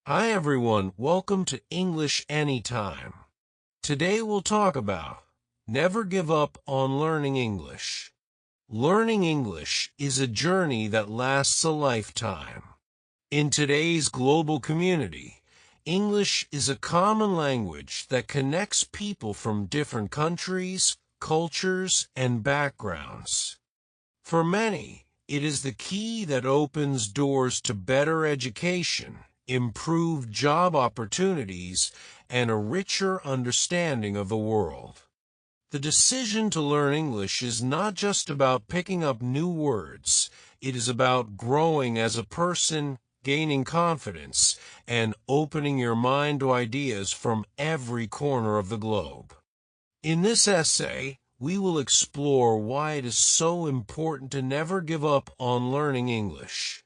Hi everyone, welcome to English Anytime. Today we'll talk about never give up on learning English. Learning English is a journey that lasts a lifetime. In today's global community, English is a common language that connects people from different countries, cultures, and backgrounds. For many, it is the key that opens doors to better education, improved job opportunities, and a richer understanding of the world. The decision to learn English is not just about picking up new words. It is about growing as a person, gaining confidence, and opening your mind to ideas from every corner of the globe. In this essay, we will explore why it is so important to never give up on learning English.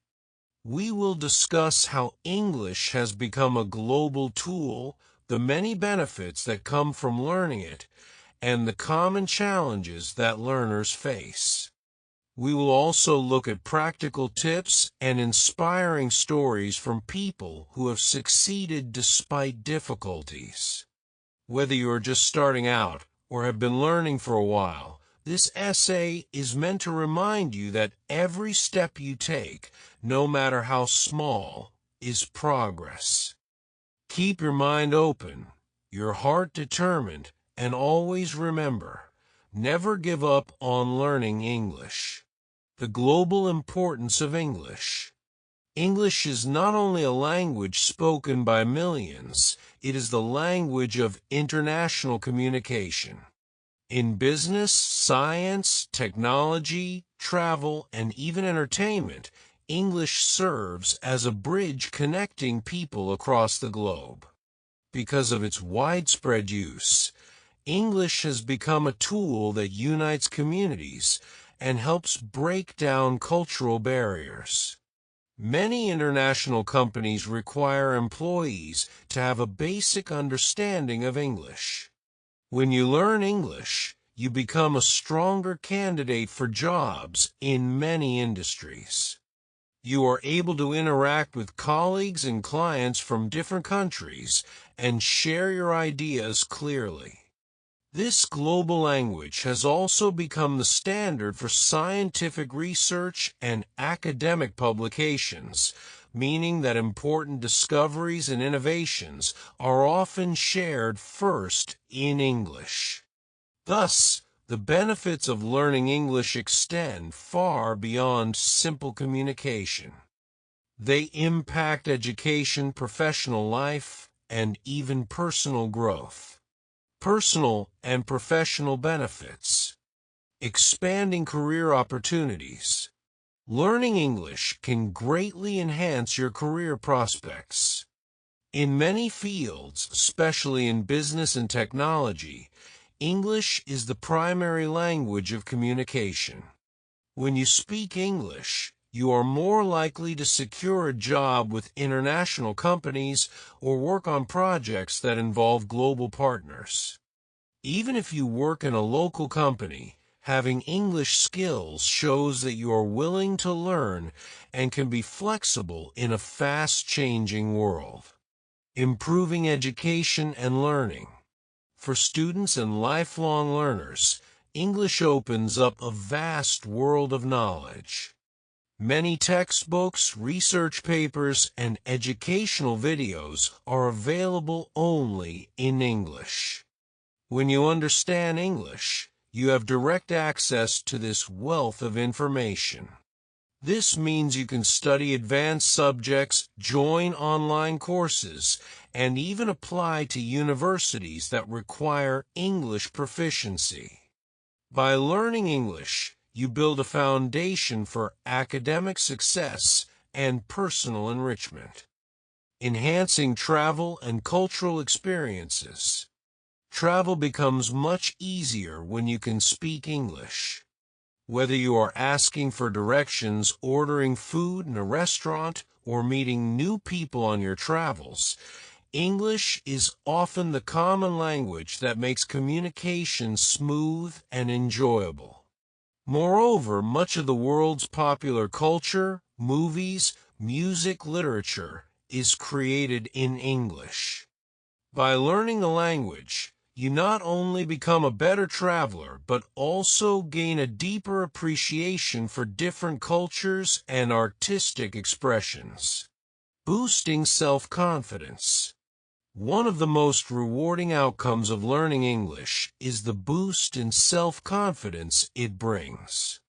We will discuss how English has become a global tool, the many benefits that come from learning it, and the common challenges that learners face. We will also look at practical tips and inspiring stories from people who have succeeded despite difficulties. Whether you are just starting out or have been learning for a while, this essay is meant to remind you that every step you take, no matter how small, is progress. Keep your mind open, your heart determined, and always remember, never give up on learning English. The global importance of English. English is not only a language spoken by millions, it is the language of international communication. In business, science, technology, travel, and even entertainment, English serves as a bridge connecting people across the globe. Because of its widespread use, English has become a tool that unites communities and helps break down cultural barriers. Many international companies require employees to have a basic understanding of English. When you learn English, you become a stronger candidate for jobs in many industries. You are able to interact with colleagues and clients from different countries and share your ideas clearly. This global language has also become the standard for scientific research and academic publications, meaning that important discoveries and innovations are often shared first in English. Thus, the benefits of learning English extend far beyond simple communication. They impact education, professional life, and even personal growth. Personal and professional benefits. Expanding career opportunities. Learning English can greatly enhance your career prospects. In many fields, especially in business and technology, English is the primary language of communication. When you speak English, you are more likely to secure a job with international companies or work on projects that involve global partners. Even if you work in a local company, having English skills shows that you are willing to learn and can be flexible in a fast-changing world. Improving education and learning. For students and lifelong learners, English opens up a vast world of knowledge. Many textbooks, research papers, and educational videos are available only in English. When you understand English, you have direct access to this wealth of information. This means you can study advanced subjects, join online courses, and even apply to universities that require English proficiency. By learning English, you build a foundation for academic success and personal enrichment. Enhancing travel and cultural experiences. Travel becomes much easier when you can speak English. Whether you are asking for directions, ordering food in a restaurant, or meeting new people on your travels, English is often the common language that makes communication smooth and enjoyable. Moreover, much of the world's popular culture, movies, music, literature, is created in English. By learning a language, you not only become a better traveler, but also gain a deeper appreciation for different cultures and artistic expressions. Boosting self-confidence. One of the most rewarding outcomes of learning English is the boost in self-confidence it brings.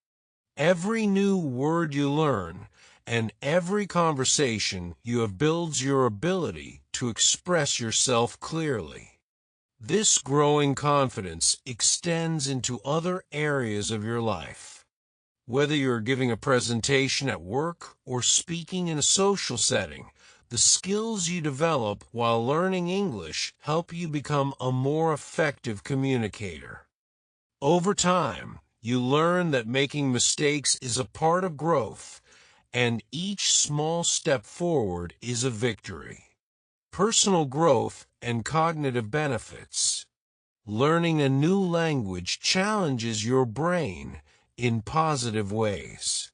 Every new word you learn and every conversation you have builds your ability to express yourself clearly. This growing confidence extends into other areas of your life. Whether you're giving a presentation at work or speaking in a social setting, the skills you develop while learning English help you become a more effective communicator. Over time, you learn that making mistakes is a part of growth, and each small step forward is a victory. Personal growth and cognitive benefits. Learning a new language challenges your brain in positive ways.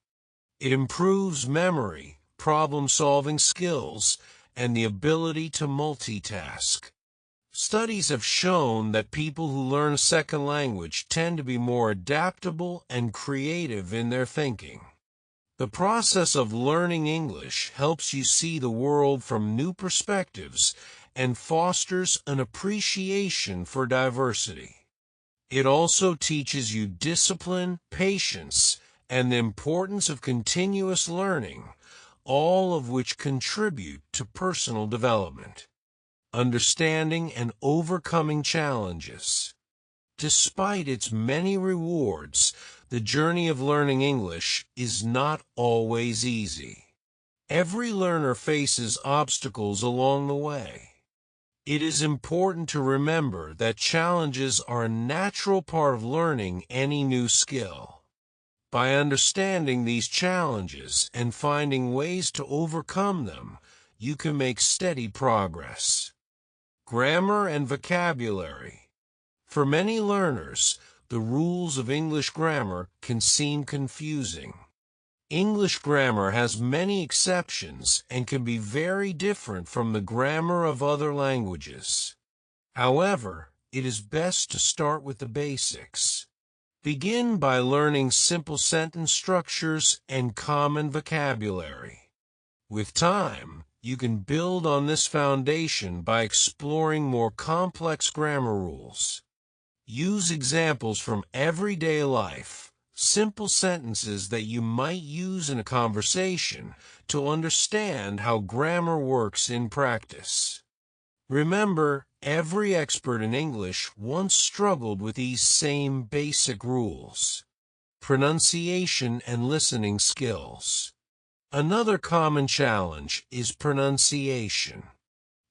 It improves memory, problem-solving skills, and the ability to multitask. Studies have shown that people who learn a second language tend to be more adaptable and creative in their thinking. The process of learning English helps you see the world from new perspectives and fosters an appreciation for diversity. It also teaches you discipline, patience, and the importance of continuous learning, all of which contribute to personal development. Understanding and overcoming challenges. Despite its many rewards, the journey of learning English is not always easy. Every learner faces obstacles along the way. It is important to remember that challenges are a natural part of learning any new skill. By understanding these challenges and finding ways to overcome them, you can make steady progress. Grammar and vocabulary. For many learners, the rules of English grammar can seem confusing. English grammar has many exceptions and can be very different from the grammar of other languages. However, it is best to start with the basics. Begin by learning simple sentence structures and common vocabulary. With time, you can build on this foundation by exploring more complex grammar rules. Use examples from everyday life, simple sentences that you might use in a conversation to understand how grammar works in practice. Remember, every expert in English once struggled with these same basic rules. Pronunciation and listening skills. Another common challenge is pronunciation.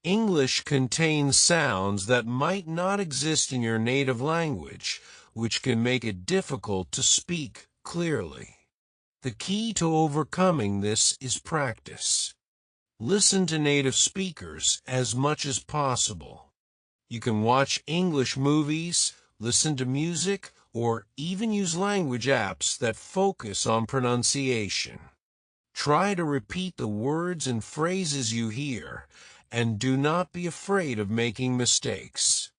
English contains sounds that might not exist in your native language, which can make it difficult to speak clearly. The key to overcoming this is practice. Listen to native speakers as much as possible. You can watch English movies, listen to music, or even use language apps that focus on pronunciation. Try to repeat the words and phrases you hear, and do not be afraid of making mistakes.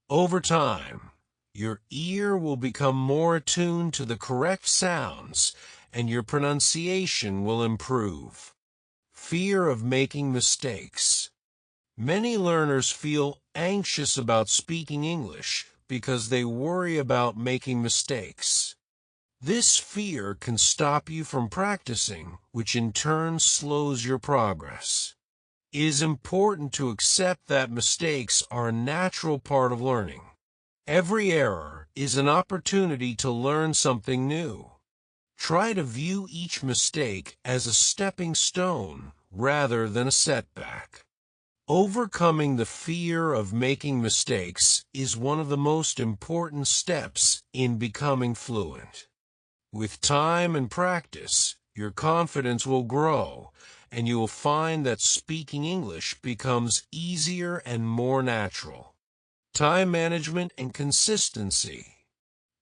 Over time, your ear will become more attuned to the correct sounds, and your pronunciation will improve. Fear of making mistakes. Many learners feel anxious about speaking English because they worry about making mistakes. This fear can stop you from practicing, which in turn slows your progress. It is important to accept that mistakes are a natural part of learning. Every error is an opportunity to learn something new. Try to view each mistake as a stepping stone rather than a setback. Overcoming the fear of making mistakes is one of the most important steps in becoming fluent. With time and practice, your confidence will grow, and you will find that speaking English becomes easier and more natural. Time management and consistency.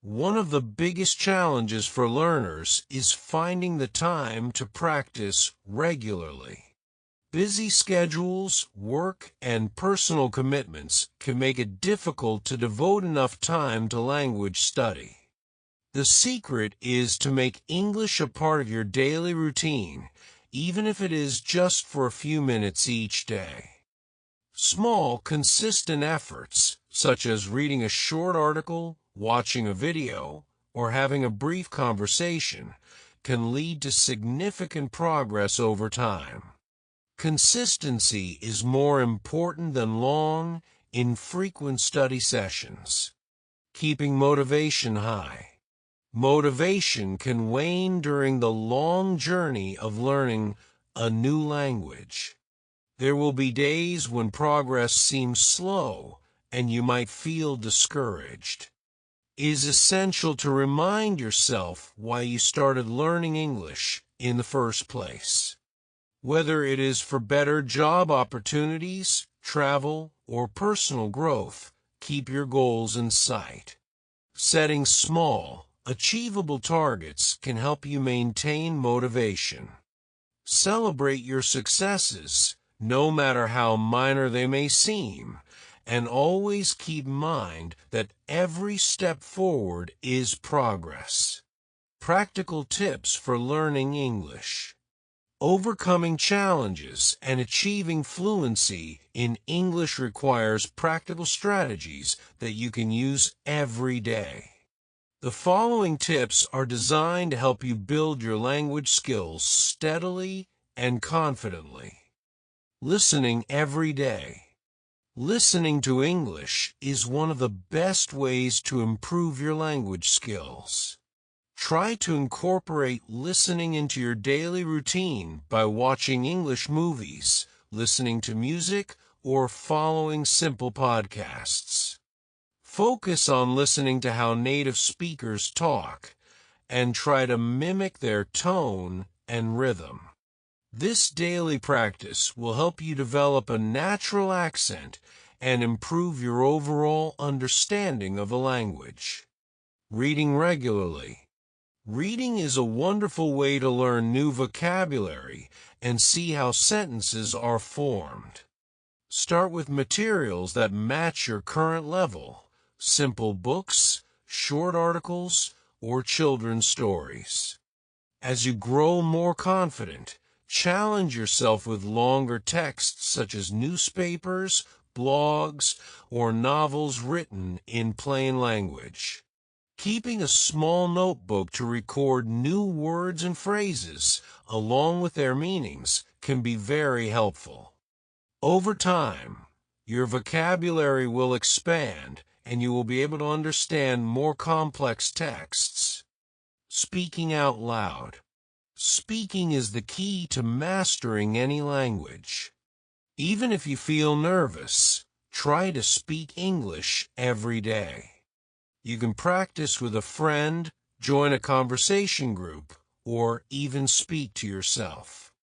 One of the biggest challenges for learners is finding the time to practice regularly. Busy schedules, work, and personal commitments can make it difficult to devote enough time to language study. The secret is to make English a part of your daily routine, even if it is just for a few minutes each day. Small, consistent efforts, such as reading a short article, watching a video, or having a brief conversation, can lead to significant progress over time. Consistency is more important than long, infrequent study sessions. Keeping motivation high. Motivation can wane during the long journey of learning a new language. There will be days when progress seems slow and you might feel discouraged. It is essential to remind yourself why you started learning English in the first place. Whether it is for better job opportunities, travel, or personal growth, keep your goals in sight. Setting small, achievable targets can help you maintain motivation. Celebrate your successes, no matter how minor they may seem, and always keep in mind that every step forward is progress. Practical tips for learning English. Overcoming challenges and achieving fluency in English requires practical strategies that you can use every day. The following tips are designed to help you build your language skills steadily and confidently. Listening every day. Listening to English is one of the best ways to improve your language skills. Try to incorporate listening into your daily routine by watching English movies, listening to music, or following simple podcasts. Focus on listening to how native speakers talk and try to mimic their tone and rhythm. This daily practice will help you develop a natural accent and improve your overall understanding of a language. Reading regularly. Reading is a wonderful way to learn new vocabulary and see how sentences are formed. Start with materials that match your current level. Simple books, short articles, or children's stories. As you grow more confident, challenge yourself with longer texts such as newspapers, blogs, or novels written in plain language. Keeping a small notebook to record new words and phrases, along with their meanings, can be very helpful. Over time, your vocabulary will expand, and you will be able to understand more complex texts. Speaking out loud. Speaking is the key to mastering any language. Even if you feel nervous, try to speak English every day. You can practice with a friend, join a conversation group, or even speak to yourself.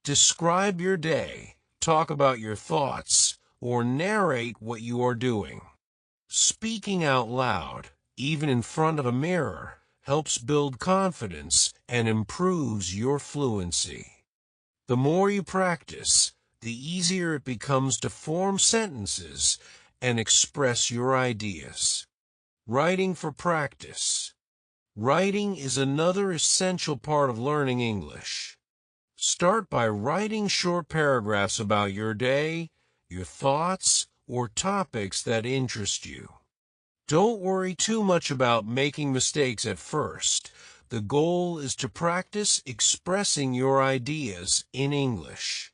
Describe your day, talk about your thoughts, or narrate what you are doing. Speaking out loud, even in front of a mirror, helps build confidence and improves your fluency. The more you practice, the easier it becomes to form sentences and express your ideas. Writing for practice. Writing is another essential part of learning English. Start by writing short paragraphs about your day, your thoughts, or topics that interest you. Don't worry too much about making mistakes at first. The goal is to practice expressing your ideas in English.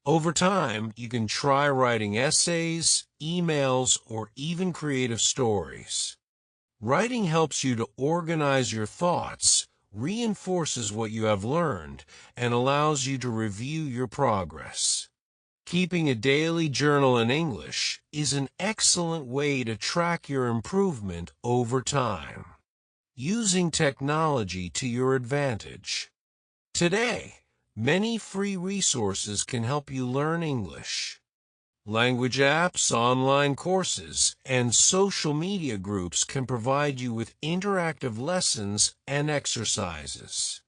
Over time, you can try writing essays, emails, or even creative stories. Writing helps you to organize your thoughts, reinforces what you have learned, and allows you to review your progress. Keeping a daily journal in English is an excellent way to track your improvement over time. Using technology to your advantage. Today, many free resources can help you learn English. Language apps, online courses, and social media groups can provide you with interactive lessons and exercises.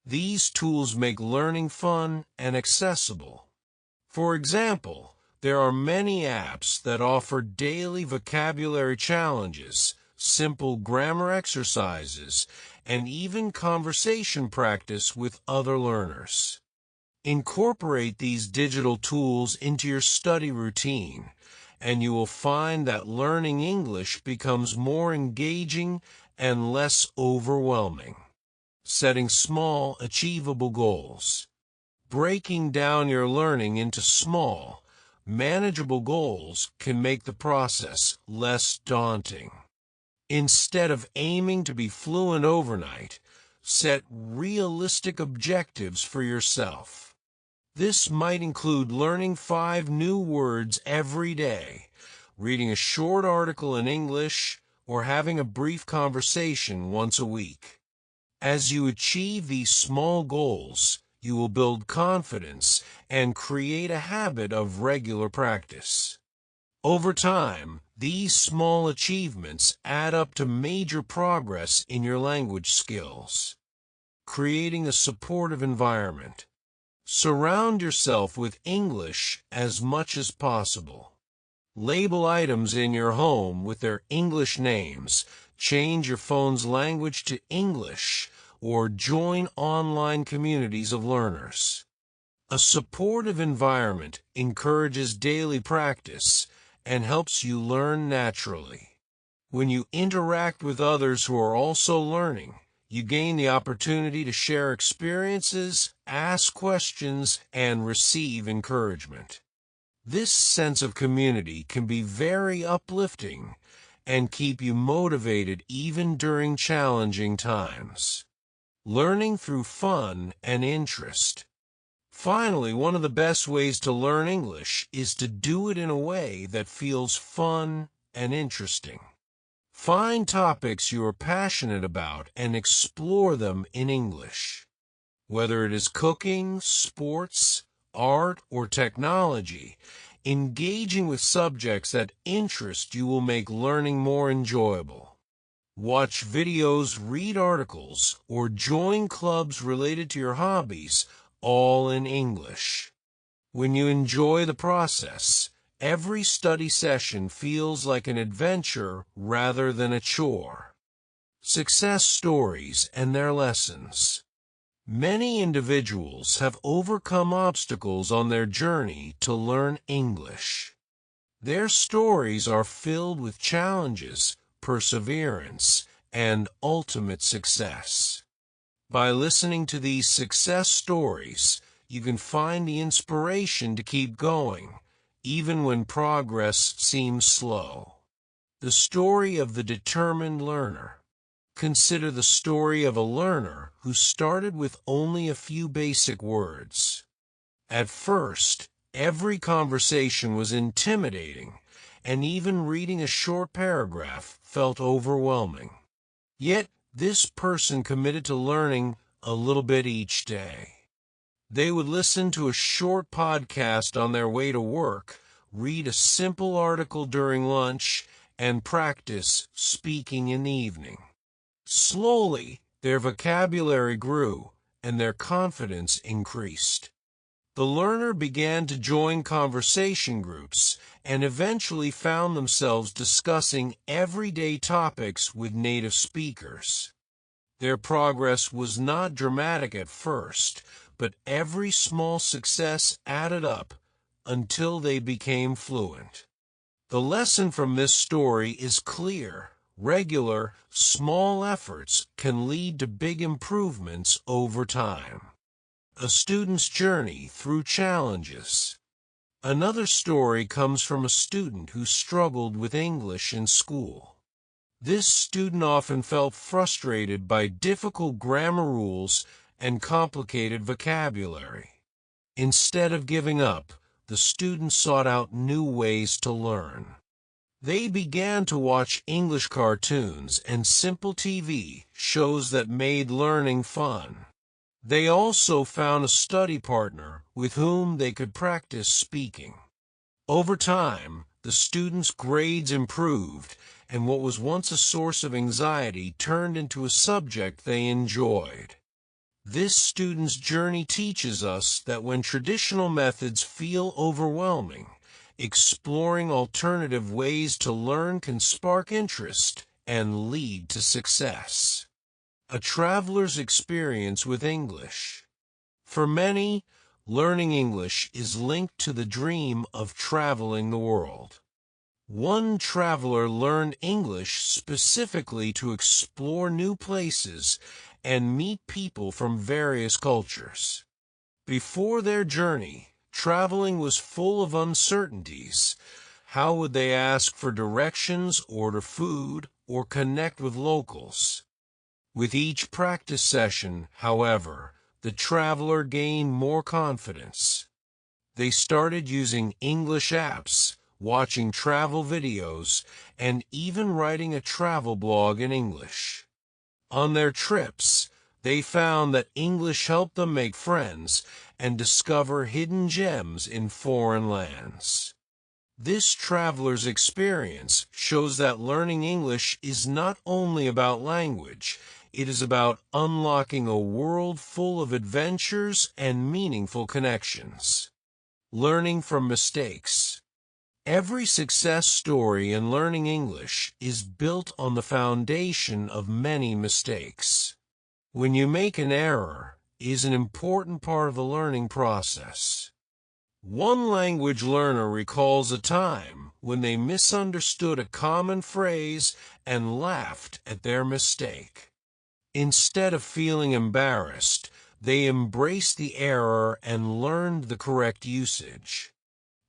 These tools make learning fun and accessible. For example, there are many apps that offer daily vocabulary challenges, simple grammar exercises, and even conversation practice with other learners. Incorporate these digital tools into your study routine, and you will find that learning English becomes more engaging and less overwhelming. Setting small, achievable goals. Breaking down your learning into small, manageable goals can make the process less daunting. Instead of aiming to be fluent overnight, set realistic objectives for yourself. This might include learning 5 new words every day, reading a short article in English, or having a brief conversation once a week. As you achieve these small goals, you will build confidence and create a habit of regular practice. Over time, these small achievements add up to major progress in your language skills. Creating a supportive environment. Surround yourself with English as much as possible. Label items in your home with their English names, change your phone's language to English, or join online communities of learners. A supportive environment encourages daily practice and helps you learn naturally. When you interact with others who are also learning, you gain the opportunity to share experiences, ask questions, and receive encouragement. This sense of community can be very uplifting and keep you motivated even during challenging times. Learning through fun and interest. Finally, one of the best ways to learn English is to do it in a way that feels fun and interesting. Find topics you are passionate about and explore them in English. Whether it is cooking, sports, art, or technology, engaging with subjects that interest you will make learning more enjoyable. Watch videos, read articles, or join clubs related to your hobbies, all in English. When you enjoy the process, every study session feels like an adventure rather than a chore. Success stories and their lessons. Many individuals have overcome obstacles on their journey to learn English. Their stories are filled with challenges, perseverance, and ultimate success. By listening to these success stories, you can find the inspiration to keep going, even when progress seems slow. The story of the determined learner. Consider the story of a learner who started with only a few basic words. At first, every conversation was intimidating, and even reading a short paragraph felt overwhelming. Yet, this person committed to learning a little bit each day. They would listen to a short podcast on their way to work, read a simple article during lunch, and practice speaking in the evening. Slowly, their vocabulary grew, and their confidence increased. The learner began to join conversation groups and eventually found themselves discussing everyday topics with native speakers. Their progress was not dramatic at first, but every small success added up until they became fluent. The lesson from this story is clear. Regular, small efforts can lead to big improvements over time. A student's journey through challenges. Another story comes from a student who struggled with English in school. This student often felt frustrated by difficult grammar rules and complicated vocabulary. Instead of giving up, the student sought out new ways to learn. They began to watch English cartoons and simple TV shows that made learning fun. They also found a study partner with whom they could practice speaking. Over time, the students' grades improved, and what was once a source of anxiety turned into a subject they enjoyed. This student's journey teaches us that when traditional methods feel overwhelming, exploring alternative ways to learn can spark interest and lead to success. A traveler's experience with English. For many, learning English is linked to the dream of traveling the world. One traveler learned English specifically to explore new places and meet people from various cultures. Before their journey, traveling was full of uncertainties. How would they ask for directions, order food, or connect with locals? With each practice session, however, the traveler gained more confidence. They started using English apps, watching travel videos, and even writing a travel blog in English. On their trips, they found that English helped them make friends and discover hidden gems in foreign lands. This traveler's experience shows that learning English is not only about language, it is about unlocking a world full of adventures and meaningful connections. Learning from mistakes. Every success story in learning English is built on the foundation of many mistakes. When you make an error, it is an important part of the learning process. One language learner recalls a time when they misunderstood a common phrase and laughed at their mistake. Instead of feeling embarrassed, they embraced the error and learned the correct usage.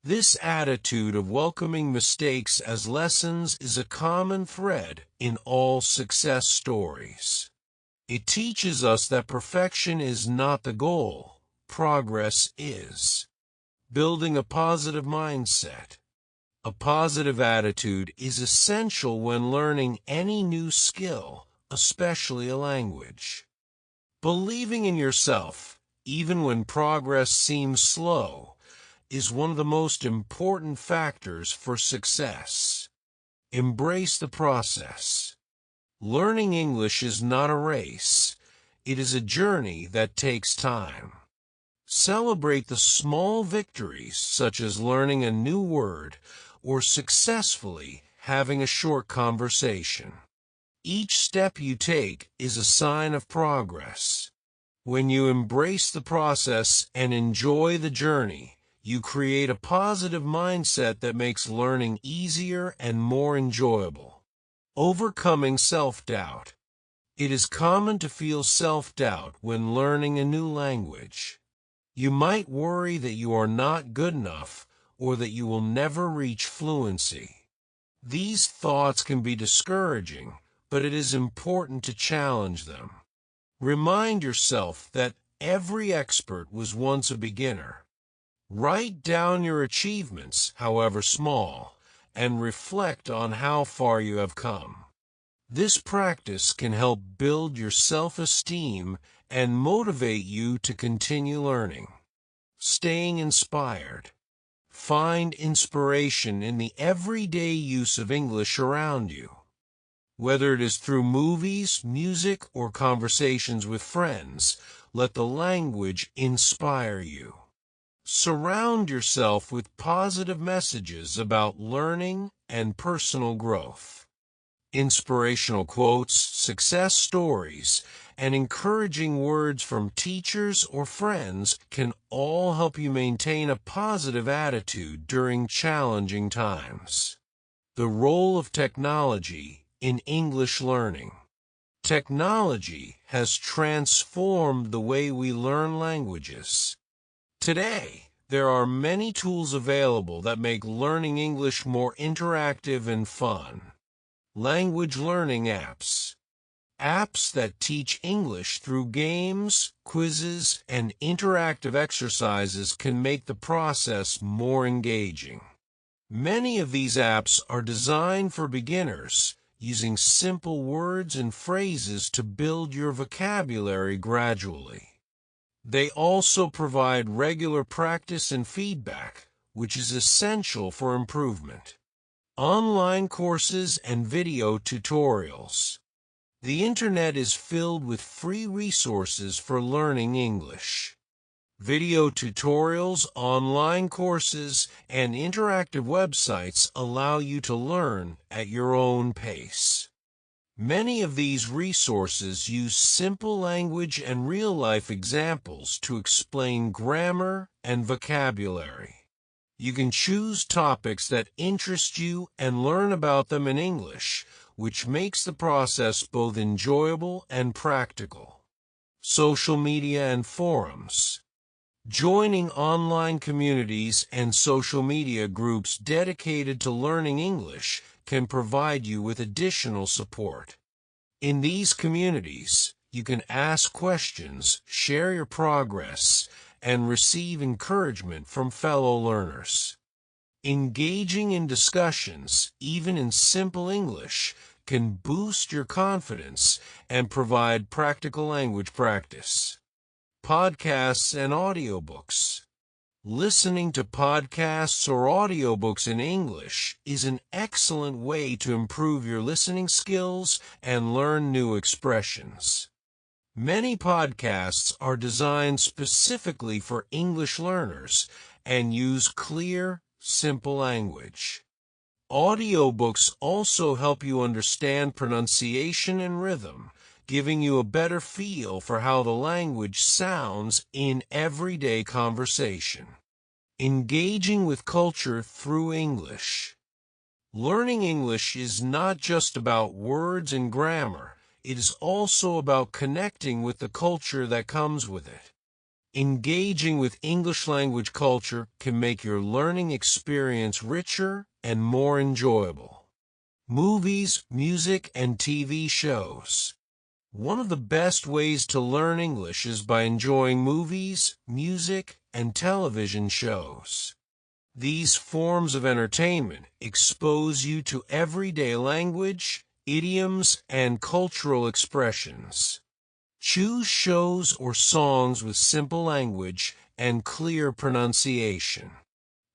This attitude of welcoming mistakes as lessons is a common thread in all success stories. It teaches us that perfection is not the goal, progress is. Building a positive mindset. A positive attitude is essential when learning any new skill, especially a language. Believing in yourself, even when progress seems slow, is one of the most important factors for success. Embrace the process. Learning English is not a race. It is a journey that takes time. Celebrate the small victories, such as learning a new word or successfully having a short conversation. Each step you take is a sign of progress. When you embrace the process and enjoy the journey, you create a positive mindset that makes learning easier and more enjoyable. Overcoming self-doubt. It is common to feel self-doubt when learning a new language. You might worry that you are not good enough or that you will never reach fluency. These thoughts can be discouraging, but it is important to challenge them. Remind yourself that every expert was once a beginner. Write down your achievements, however small, and reflect on how far you have come. This practice can help build your self-esteem and motivate you to continue learning. Staying inspired. Find inspiration in the everyday use of English around you. Whether it is through movies, music, or conversations with friends, let the language inspire you. Surround yourself with positive messages about learning and personal growth. Inspirational quotes, success stories, and encouraging words from teachers or friends can all help you maintain a positive attitude during challenging times. The role of technology in English learning. Technology has transformed the way we learn languages. Today, there are many tools available that make learning English more interactive and fun. Language learning apps. Apps that teach English through games, quizzes, and interactive exercises can make the process more engaging. Many of these apps are designed for beginners, using simple words and phrases to build your vocabulary gradually. They also provide regular practice and feedback, which is essential for improvement. Online courses and video tutorials. The internet is filled with free resources for learning English. Video tutorials, online courses, and interactive websites allow you to learn at your own pace. Many of these resources use simple language and real-life examples to explain grammar and vocabulary. You can choose topics that interest you and learn about them in English, which makes the process both enjoyable and practical. Social media and forums. Joining online communities and social media groups dedicated to learning English can provide you with additional support. In these communities, you can ask questions, share your progress, and receive encouragement from fellow learners. Engaging in discussions, even in simple English, can boost your confidence and provide practical language practice. Podcasts and audiobooks. Listening to podcasts or audiobooks in English is an excellent way to improve your listening skills and learn new expressions. Many podcasts are designed specifically for English learners and use clear, simple language. Audiobooks also help you understand pronunciation and rhythm, giving you a better feel for how the language sounds in everyday conversation. Engaging with culture through English. Learning English is not just about words and grammar. It is also about connecting with the culture that comes with it. Engaging with English language culture can make your learning experience richer and more enjoyable. Movies, music, and TV shows. One of the best ways to learn English is by enjoying movies, music, and television shows. These forms of entertainment expose you to everyday language, idioms, and cultural expressions. Choose shows or songs with simple language and clear pronunciation.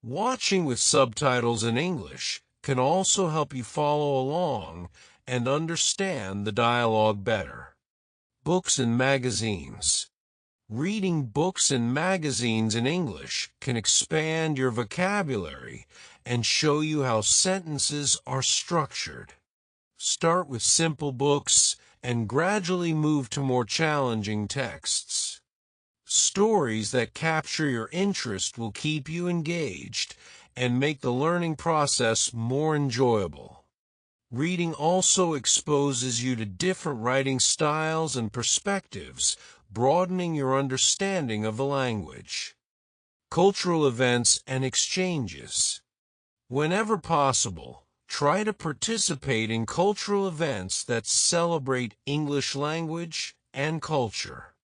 Watching with subtitles in English can also help you follow along and understand the dialogue better. Books and magazines. Reading books and magazines in English can expand your vocabulary and show you how sentences are structured. Start with simple books and gradually move to more challenging texts. Stories that capture your interest will keep you engaged and make the learning process more enjoyable. Reading also exposes you to different writing styles and perspectives, broadening your understanding of the language. Cultural events and exchanges. Whenever possible, try to participate in cultural events that celebrate English language and culture.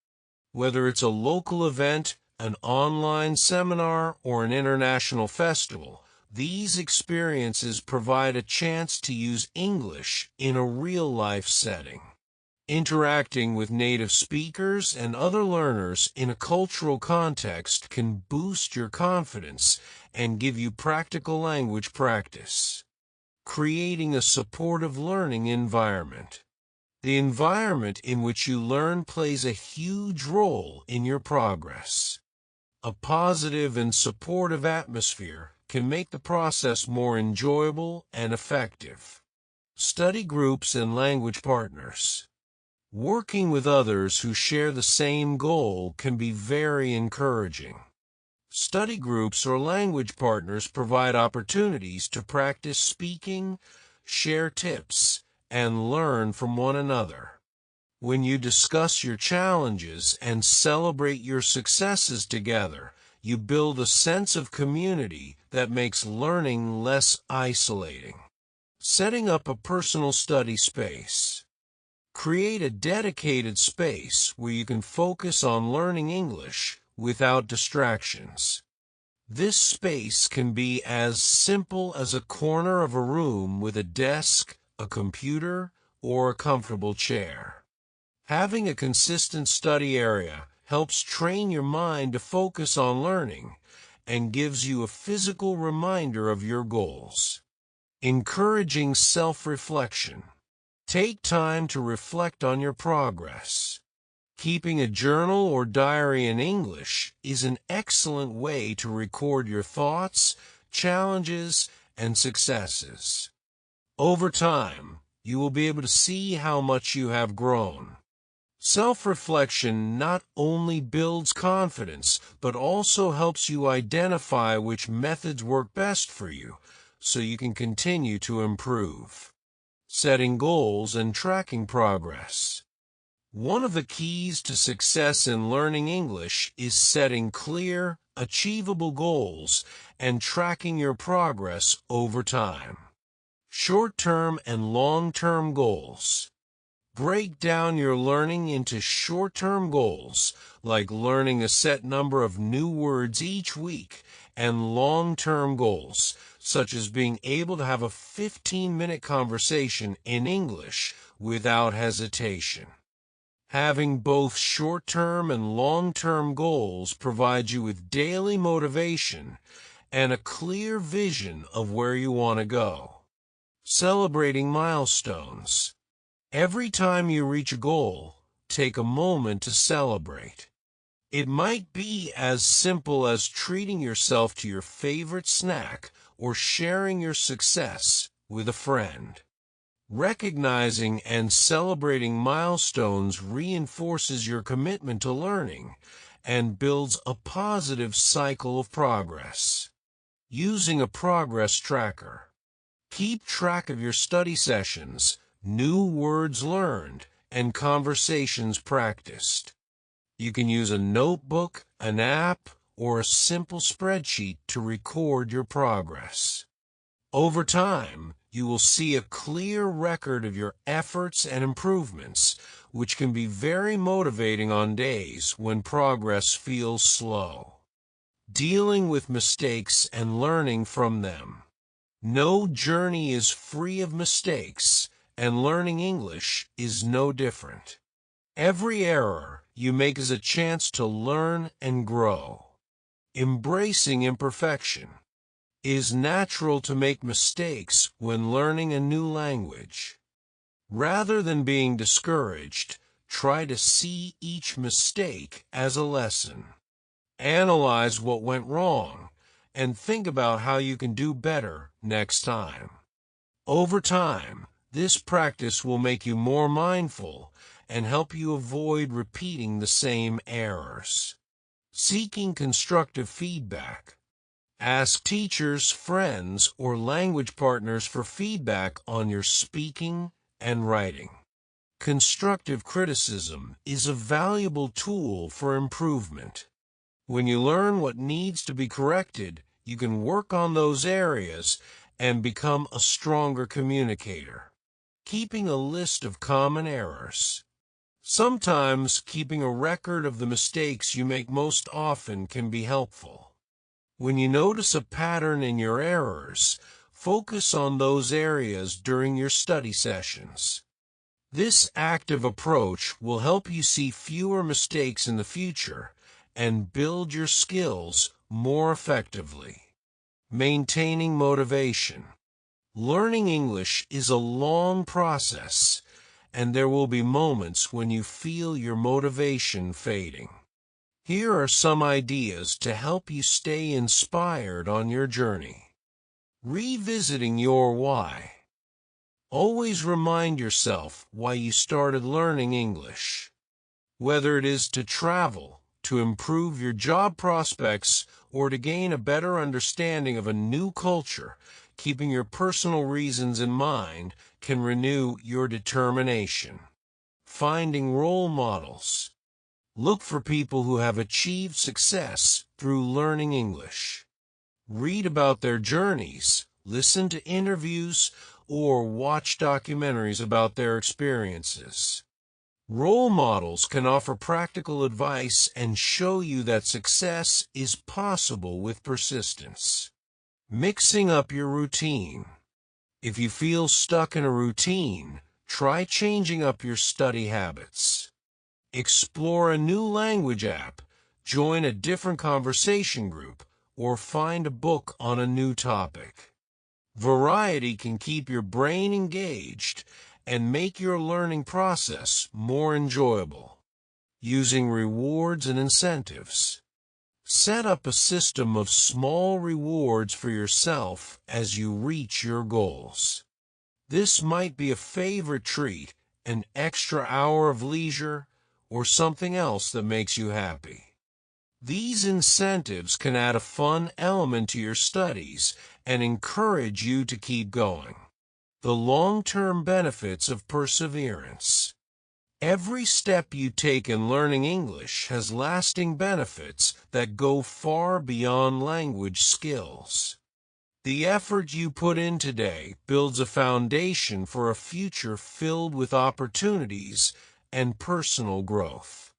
Whether it's a local event, an online seminar, or an international festival, these experiences provide a chance to use English in a real-life setting. Interacting with native speakers and other learners in a cultural context can boost your confidence and give you practical language practice. Creating a supportive learning environment. The environment in which you learn plays a huge role in your progress. A positive and supportive atmosphere can make the process more enjoyable and effective. Study groups and language partners. Working with others who share the same goal can be very encouraging. Study groups or language partners provide opportunities to practice speaking, share tips, and learn from one another. When you discuss your challenges and celebrate your successes together, you build a sense of community that makes learning less isolating. Setting up a personal study space. Create a dedicated space where you can focus on learning English without distractions. This space can be as simple as a corner of a room with a desk, a computer, or a comfortable chair. Having a consistent study area helps train your mind to focus on learning and gives you a physical reminder of your goals. Encouraging self-reflection. Take time to reflect on your progress. Keeping a journal or diary in English is an excellent way to record your thoughts, challenges, and successes. Over time, you will be able to see how much you have grown. Self-reflection not only builds confidence, but also helps you identify which methods work best for you, so you can continue to improve. Setting goals and tracking progress. One of the keys to success in learning English is setting clear, achievable goals and tracking your progress over time. Short-term and long-term goals. Break down your learning into short-term goals, like learning a set number of new words each week, and long-term goals, such as being able to have a 15-minute conversation in English without hesitation. Having both short-term and long-term goals provides you with daily motivation and a clear vision of where you want to go. Celebrating milestones. Every time you reach a goal, take a moment to celebrate. It might be as simple as treating yourself to your favorite snack or sharing your success with a friend. Recognizing and celebrating milestones reinforces your commitment to learning and builds a positive cycle of progress. Using a progress tracker. Keep track of your study sessions, new words learned, and conversations practiced. You can use a notebook, an app, or a simple spreadsheet to record your progress. Over time, you will see a clear record of your efforts and improvements, which can be very motivating on days when progress feels slow. Dealing with mistakes and learning from them. No journey is free of mistakes, and learning English is no different. Every error you make is a chance to learn and grow. Embracing imperfection. It is natural to make mistakes when learning a new language. Rather than being discouraged, try to see each mistake as a lesson. Analyze what went wrong and think about how you can do better next time. Over time, this practice will make you more mindful and help you avoid repeating the same errors. Seeking constructive feedback. Ask teachers, friends, or language partners for feedback on your speaking and writing. Constructive criticism is a valuable tool for improvement. When you learn what needs to be corrected, you can work on those areas and become a stronger communicator. Keeping a list of common errors. Sometimes keeping a record of the mistakes you make most often can be helpful. When you notice a pattern in your errors, focus on those areas during your study sessions. This active approach will help you see fewer mistakes in the future and build your skills more effectively. Maintaining motivation. Learning English is a long process, and there will be moments when you feel your motivation fading. Here are some ideas to help you stay inspired on your journey. Revisiting your why. Always remind yourself why you started learning English. Whether it is to travel, to improve your job prospects, or to gain a better understanding of a new culture, keeping your personal reasons in mind can renew your determination. Finding role models. Look for people who have achieved success through learning English. Read about their journeys, listen to interviews, or watch documentaries about their experiences. Role models can offer practical advice and show you that success is possible with persistence. Mixing up your routine. If you feel stuck in a routine, try changing up your study habits. Explore a new language app, join a different conversation group, or find a book on a new topic. Variety can keep your brain engaged and make your learning process more enjoyable. Using rewards and incentives. Set up a system of small rewards for yourself as you reach your goals. This might be a favorite treat, an extra hour of leisure, or something else that makes you happy. These incentives can add a fun element to your studies and encourage you to keep going. The long-term benefits of perseverance. Every step you take in learning English has lasting benefits that go far beyond language skills. The effort you put in today builds a foundation for a future filled with opportunities and personal growth.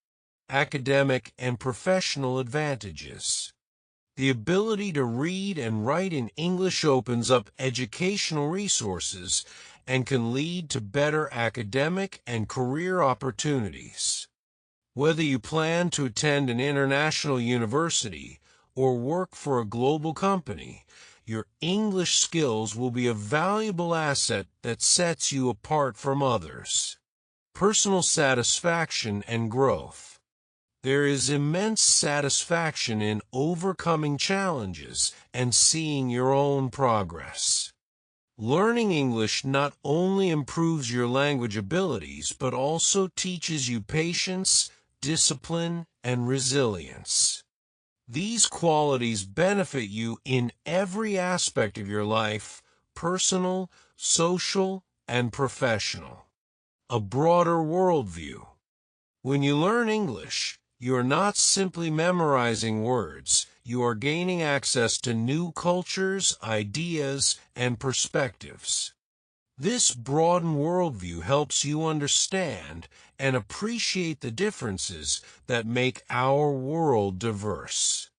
Academic and professional advantages. The ability to read and write in English opens up educational resources and can lead to better academic and career opportunities. Whether you plan to attend an international university or work for a global company, your English skills will be a valuable asset that sets you apart from others. Personal satisfaction and growth. There is immense satisfaction in overcoming challenges and seeing your own progress. Learning English not only improves your language abilities, but also teaches you patience, discipline, and resilience. These qualities benefit you in every aspect of your life, personal, social, and professional. A broader worldview. When you learn English, you are not simply memorizing words. You are gaining access to new cultures, ideas, and perspectives. This broadened worldview helps you understand and appreciate the differences that make our world diverse.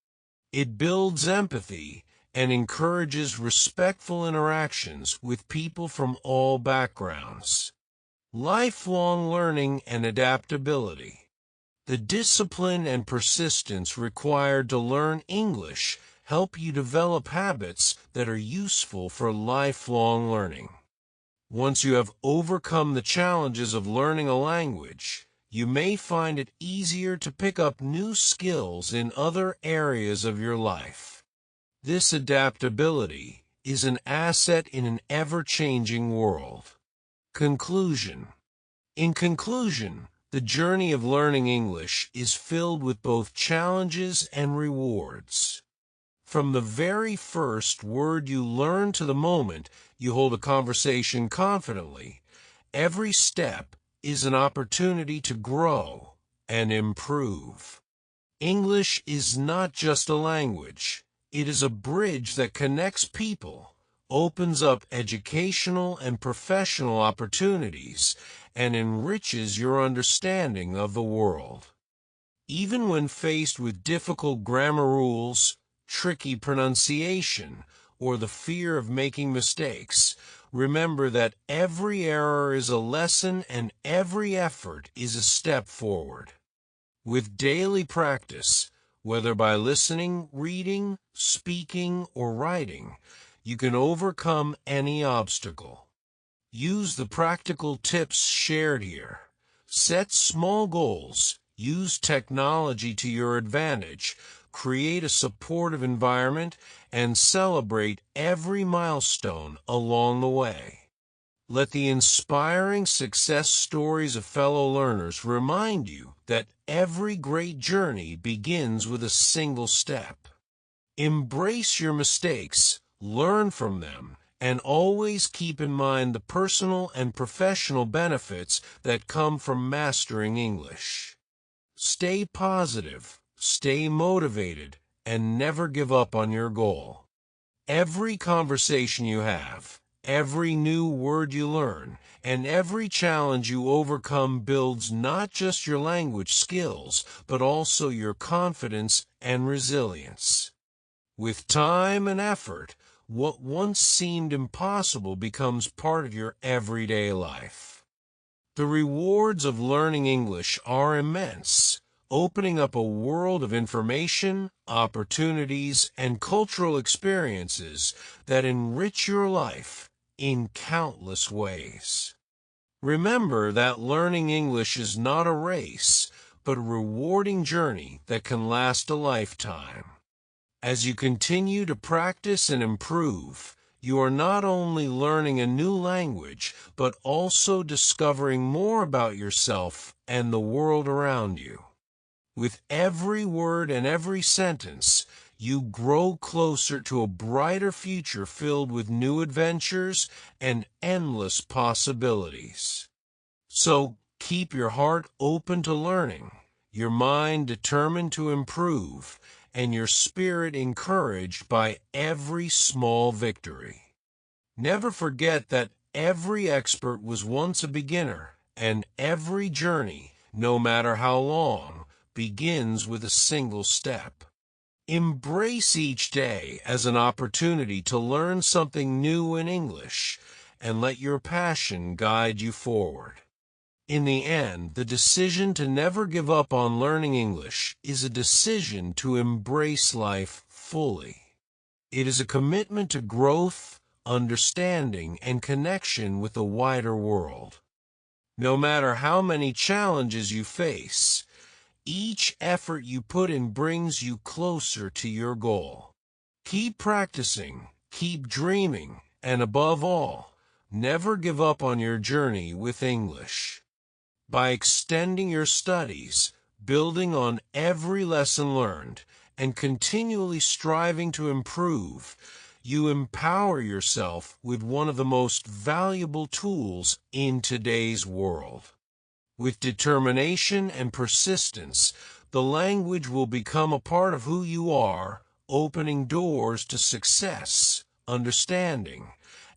It builds empathy and encourages respectful interactions with people from all backgrounds. Lifelong learning and adaptability. The discipline and persistence required to learn English help you develop habits that are useful for lifelong learning. Once you have overcome the challenges of learning a language, you may find it easier to pick up new skills in other areas of your life. This adaptability is an asset in an ever-changing world. Conclusion. In conclusion, the journey of learning English is filled with both challenges and rewards. From the very first word you learn to the moment you hold a conversation confidently, every step is an opportunity to grow and improve. English is not just a language. It is a bridge that connects people, opens up educational and professional opportunities, and enriches your understanding of the world. Even when faced with difficult grammar rules, tricky pronunciation, or the fear of making mistakes, remember that every error is a lesson and every effort is a step forward. With daily practice, whether by listening, reading, speaking, or writing, you can overcome any obstacle. Use the practical tips shared here. Set small goals. Use technology to your advantage. Create a supportive environment and celebrate every milestone along the way. Let the inspiring success stories of fellow learners remind you that every great journey begins with a single step. Embrace your mistakes, learn from them, and always keep in mind the personal and professional benefits that come from mastering English. Stay positive, stay motivated, and never give up on your goal. Every conversation you have, every new word you learn, and every challenge you overcome builds not just your language skills, but also your confidence and resilience. With time and effort, what once seemed impossible becomes part of your everyday life. The rewards of learning English are immense, opening up a world of information, opportunities, and cultural experiences that enrich your life in countless ways. Remember that learning English is not a race, but a rewarding journey that can last a lifetime. As you continue to practice and improve, you are not only learning a new language, but also discovering more about yourself and the world around you. With every word and every sentence, you grow closer to a brighter future filled with new adventures and endless possibilities. So keep your heart open to learning, your mind determined to improve, and your spirit encouraged by every small victory. Never forget that every expert was once a beginner, and every journey, no matter how long, begins with a single step. Embrace each day as an opportunity to learn something new in English, and let your passion guide you forward. In the end, the decision to never give up on learning English is a decision to embrace life fully. It is a commitment to growth, understanding, and connection with the wider world. No matter how many challenges you face, each effort you put in brings you closer to your goal. Keep practicing, keep dreaming, and above all, never give up on your journey with English. By extending your studies, building on every lesson learned, and continually striving to improve, you empower yourself with one of the most valuable tools in today's world. With determination and persistence, the language will become a part of who you are, opening doors to success, understanding,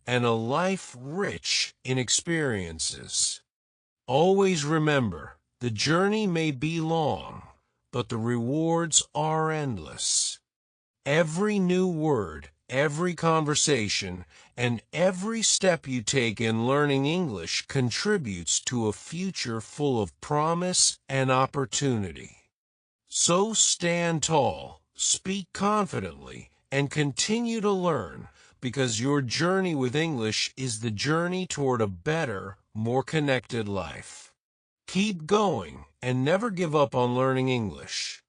and a life rich in experiences. Always remember, the journey may be long, but the rewards are endless. Every new word, every conversation, and every step you take in learning English contributes to a future full of promise and opportunity. So stand tall, speak confidently, and continue to learn, because your journey with English is the journey toward a better, more connected life. Keep going and never give up on learning English.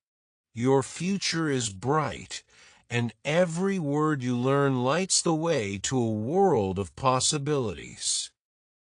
Your future is bright, and every word you learn lights the way to a world of possibilities.